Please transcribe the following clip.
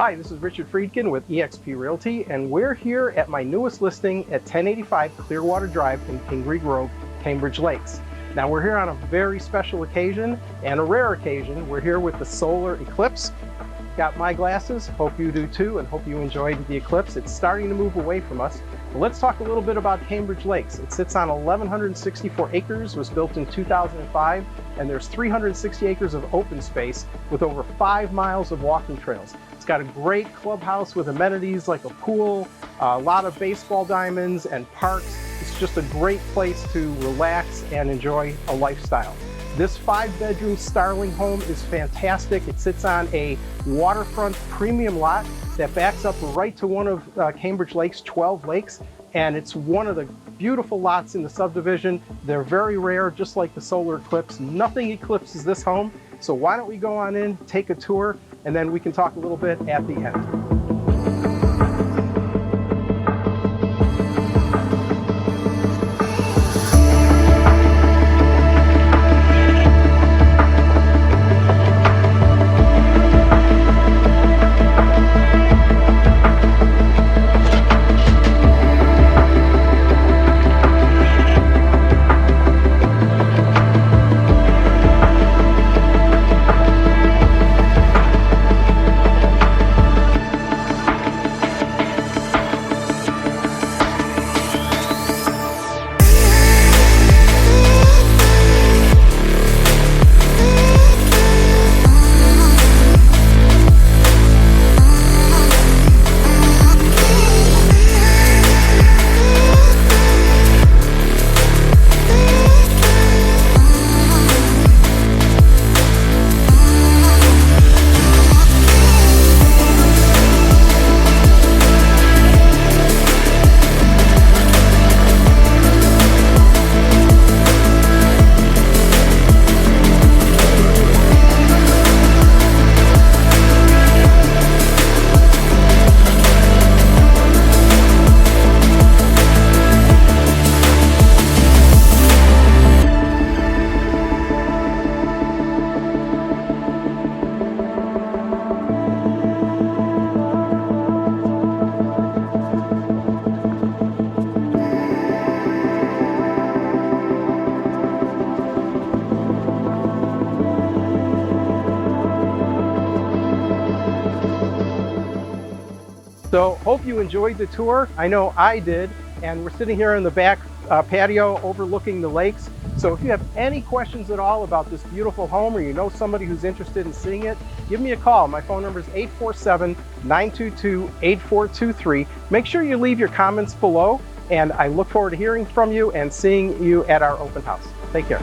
Hi, this is Richard Freedkin with eXp Realty, and we're here at my newest listing at 1085 Clearwater Drive in Pingree Grove, Cambridge Lakes. Now we're here on a very special occasion and a rare occasion. We're here with the solar eclipse. Got my glasses, hope you do too, and hope you enjoyed the eclipse. It's starting to move away from us. But let's talk a little bit about Cambridge Lakes. It sits on 1,164 acres, was built in 2005, and there's 360 acres of open space with over 5 miles of walking trails. It's got a great clubhouse with amenities like a pool, a lot of baseball diamonds and parks. It's just a great place to relax and enjoy a lifestyle. This 5-bedroom Starling home is fantastic. It sits on a waterfront premium lot that backs up right to one of Cambridge Lake's 12 lakes, and it's one of the beautiful lots in the subdivision. They're very rare, just like the solar eclipse. Nothing eclipses this home, so why don't we go on in, take a tour, and then we can talk a little bit at the end. So hope you enjoyed the tour. I know I did, and we're sitting here in the back patio overlooking the lakes. So if you have any questions at all about this beautiful home, or you know somebody who's interested in seeing it, give me a call. My phone number is 847-922-8423. Make sure you leave your comments below, and I look forward to hearing from you and seeing you at our open house. Take care.